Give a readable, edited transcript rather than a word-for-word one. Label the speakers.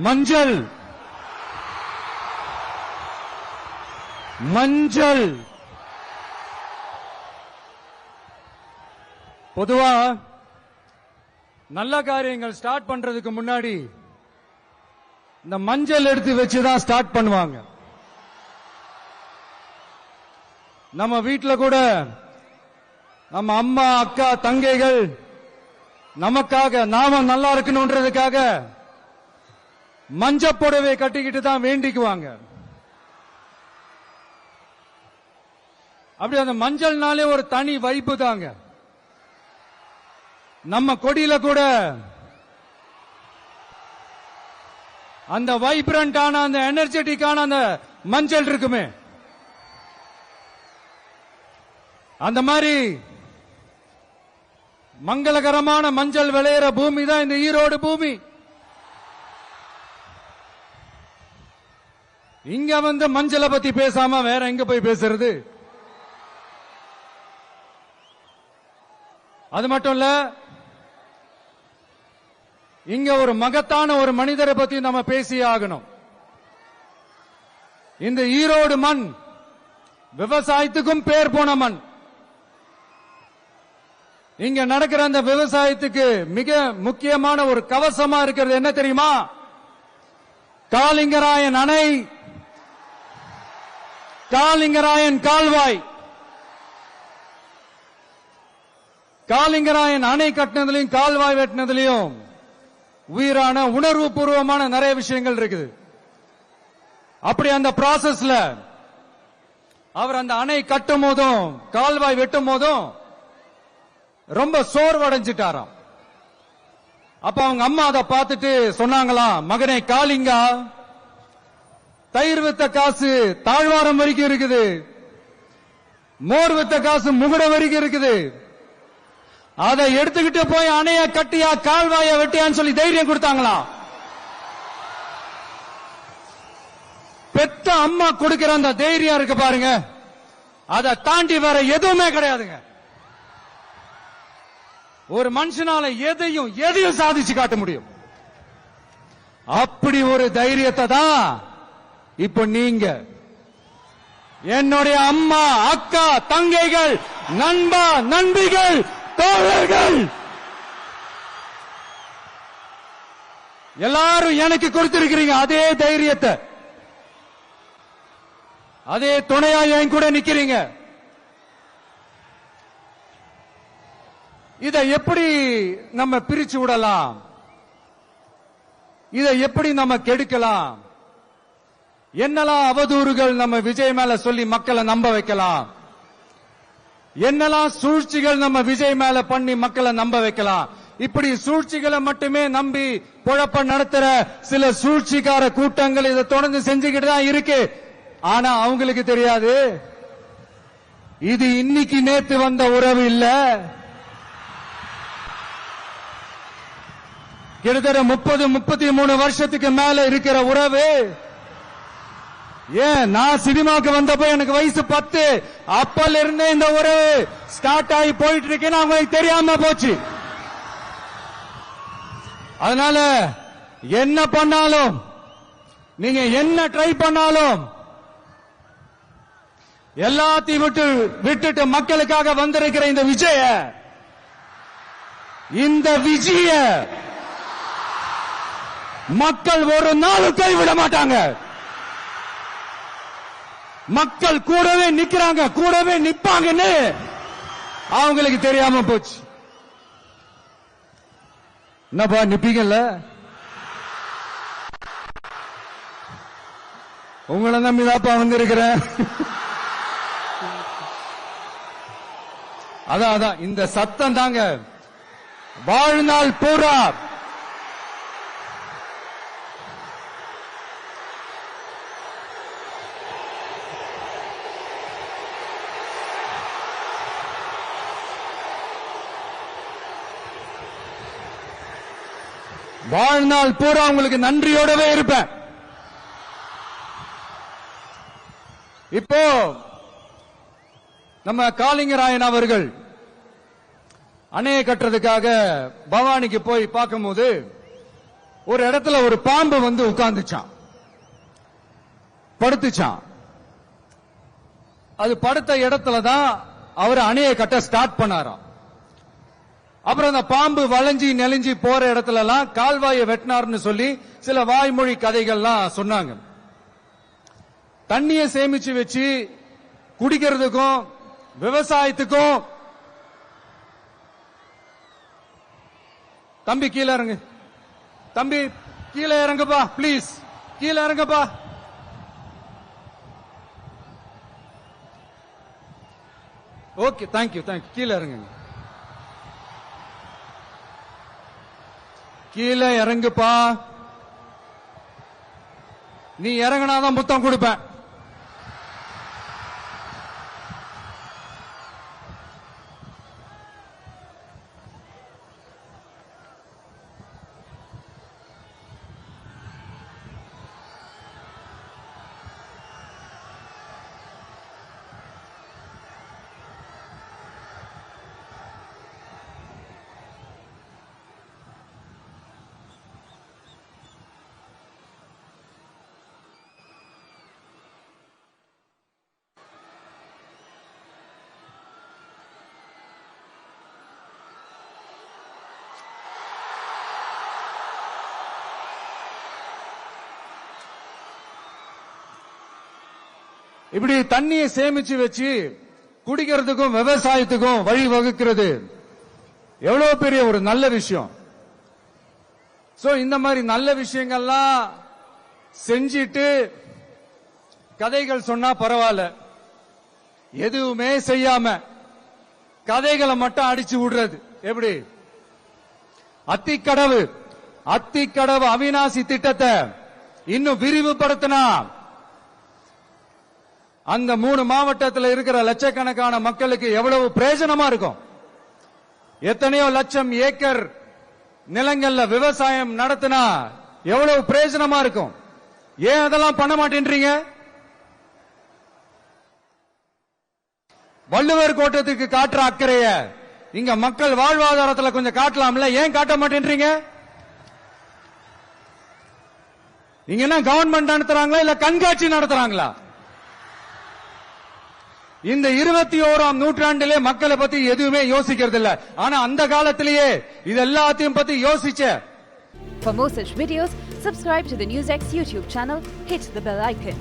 Speaker 1: மஞ்சள் மஞ்சள் பொதுவா நல்ல காரியங்கள் ஸ்டார்ட் பண்றதுக்கு முன்னாடி இந்த மஞ்சள் எடுத்து வச்சுதான் ஸ்டார்ட் பண்ணுவாங்க. நம்ம வீட்டுல கூட நம்ம அம்மா அக்கா தங்கைகள் நமக்காக நாம நல்லா இருக்கணும்ன்றதுக்காக மஞ்சள் புடவை கட்டிக்கிட்டு தான் வேண்டிக்குவாங்க. அப்படி அந்த மஞ்சள்னாலே ஒரு தனி வைப்பு தாங்க. நம்ம கொடியில கூட அந்த வைப்ரண்டான அந்த எனர்ஜெட்டிக்கான அந்த மஞ்சள் இருக்குமே, அந்த மாதிரி மங்களகரமான மஞ்சள் விளையிற பூமி தான் இந்த ஈரோடு பூமி. இங்க வந்து மஞ்சளை பத்தி பேசாம வேற எங்க போய் பேசுறது? அது மட்டும் இல்ல, இங்க ஒரு மகத்தான ஒரு மனிதரை பத்தி நம்ம பேசியே ஆகணும். இந்த ஈரோடு மண் விவசாயத்துக்கும் பேர் போன மண். இங்க நடக்கிற அந்த விவசாயத்துக்கு மிக முக்கியமான ஒரு கவசமா இருக்கிறது என்ன தெரியுமா? காலிங்கராயன் அணை, காலிங்கராயன் கால்வாய். காலிங்கராயன் அணை கட்டினதுலயும் கால்வாய் வெட்டினதுலயும் உயிரான உணர்வு பூர்வமான நிறைய விஷயங்கள் இருக்குது. அப்படி அந்த ப்ராசஸ்ல அவர் அந்த அணை கட்டும் போதும் கால்வாய் வெட்டும் போதும் ரொம்ப சோர்வடைஞ்சிட்டாராம். அப்ப அவங்க அம்மா அதை பார்த்துட்டு சொன்னாங்களாம், மகனே காளிங்கா, தயிர் வித்த காசு தாழ்வாரம் வரைக்கும் இருக்குது, மோர் வித்த காசு முகுட வரைக்கும் இருக்குது, அதை எடுத்துக்கிட்டு போய் அணைய கட்டியா கால்வாய வெட்டியான்னு சொல்லி தைரியம் கொடுத்தாங்களா? பெத்த அம்மா கொடுக்கிற அந்த தைரியம் இருக்கு பாருங்க, அதை தாண்டி வேற எதுவுமே கிடையாதுங்க. ஒரு மனுஷனால எதையும் சாதிச்சு காட்ட முடியும். அப்படி ஒரு தைரியத்தை தான் இப்ப நீங்க என்னுடைய அம்மா அக்கா தங்கைகள் நண்பா நண்பிகள் தோழர்கள் எல்லாரும் எனக்கு கொடுத்திருக்கிறீங்க. அதே தைரியத்தை, அதே துணையா என் கூட நிக்கிறீங்க. இதை எப்படி நம்ம பிரிச்சு விடலாம்? இதை எப்படி நம்ம கெடுக்கலாம்? என்னெல்லாம் அவதூறுகள் நம்ம விஜய் மேல சொல்லி மக்களை நம்ப வைக்கலாம்? என்னெல்லாம் சூழ்ச்சிகள் நம்ம விஜய் மேல பண்ணி மக்களை நம்ப வைக்கலாம்? இப்படி சூழ்ச்சிகளை மட்டுமே நம்பி பொழப்ப நடத்துற சில சூழ்ச்சிக்கார கூட்டங்கள் இதை தொடர்ந்து செஞ்சுக்கிட்டு தான் இருக்கு. ஆனா அவங்களுக்கு தெரியாது, இது இன்னைக்கு நேத்து வந்த உறவு இல்ல. கிட்டத்தட்ட 30-33 வருஷத்துக்கு மேல இருக்கிற உறவு. ஏன் நான் சினிமாவுக்கு வந்தப்போ எனக்கு வயசு 10, அப்பல இருந்தே இந்த உறவு ஸ்டார்ட் ஆகி போயிட்டு இருக்கேன்னு அவங்களுக்கு தெரியாம போச்சு. அதனால என்ன பண்ணாலும், நீங்க என்ன ட்ரை பண்ணாலும், எல்லாத்தையும் விட்டுட்டு மக்களுக்காக வந்திருக்கிற இந்த விஜய மக்கள் ஒரு நாளும் கைவிட மாட்டாங்க. மக்கள் கூடவே நிக்கிறாங்க, கூடவே நிப்பாங்கன்னு அவங்களுக்கு தெரியாம போச்சு. என்னப்பா நிப்பீங்கல்ல? உங்களை நம்பிதாப்பா வந்திருக்கிறேன். அதான் இந்த சத்தம் தாங்க வாழ்நாள் பூரா உங்களுக்கு நன்றியோடவே இருப்பேன். இப்போ நம்ம காளிங்கராயன் அவர்கள் அணையை கட்டுறதுக்காக பவானிக்கு போய் பார்க்கும்போது ஒரு இடத்துல ஒரு பாம்பு வந்து உட்கார்ந்துச்சான், படுத்துச்சான். அது படுத்த இடத்துல தான் அவர் அணையை கட்ட ஸ்டார்ட் பண்ணாராம். அப்புறம் அந்த பாம்பு வளைஞ்சி நெளிஞ்சி போற இடத்துல எல்லாம் கால்வாயை வெட்டினார்னு சொல்லி சில வாய்மொழி கதைகள்லாம் சொன்னாங்க. தண்ணியை சேமிச்சு வச்சு குடிக்கிறதுக்கும் விவசாயத்துக்கும். தம்பி கீழே இறங்கு, தம்பி கீழே இறங்குப்பா, பிளீஸ் கீழே இறங்குப்பா. Okay, thank you thank you. கீழே இறங்குங்க, கீழே இறங்குப்பா. நீ இறங்கினாதான் புத்தம் கொடுப்பேன். இப்படி தண்ணியை சேமிச்சு வச்சு குடிக்கிறதுக்கும் விவசாயத்துக்கும் வழி வகுக்கிறது எவ்வளவு பெரிய ஒரு நல்ல விஷயம். சோ இந்த மாதிரி நல்ல விஷயங்கள்லாம் செஞ்சிட்டு கதைகள் சொன்னா பரவாயில்ல, எதுவுமே செய்யாம கதைகளை மட்டும் அடிச்சு விடுறது எப்படி? அத்திக்கடவு அவிநாசி திட்டத்தை இன்னும் விரிவுபடுத்தினா அந்த 3 மாவட்டத்தில் இருக்கிற லட்சக்கணக்கான மக்களுக்கு எவ்வளவு பிரயோஜனமா இருக்கும். எத்தனையோ லட்சம் ஏக்கர் நிலங்கள்ல விவசாயம் நடத்தினா எவ்வளவு பிரயோஜனமா இருக்கும். ஏன் அதெல்லாம் பண்ண மாட்டேன்றீங்க? வள்ளுவர் கோட்டத்துக்கு காட்டுற அக்கறைய இங்க மக்கள் வாழ்வாதாரத்தில் கொஞ்சம் காட்டலாம்ல, ஏன் காட்ட மாட்டேன்றீங்க? இங்க என்ன கவர்மெண்ட் நடத்துறாங்களா இல்ல கண்காட்சி நடத்துறாங்களா? இந்த 21ஆம் நூற்றாண்டிலே மக்களை பத்தி எதுவுமே யோசிக்கிறது இல்ல. ஆனா அந்த காலத்திலேயே இது எல்லாத்தையும் பத்தி யோசிச்ச.
Speaker 2: For more such videos, subscribe to the NewsX YouTube channel, hit the bell icon.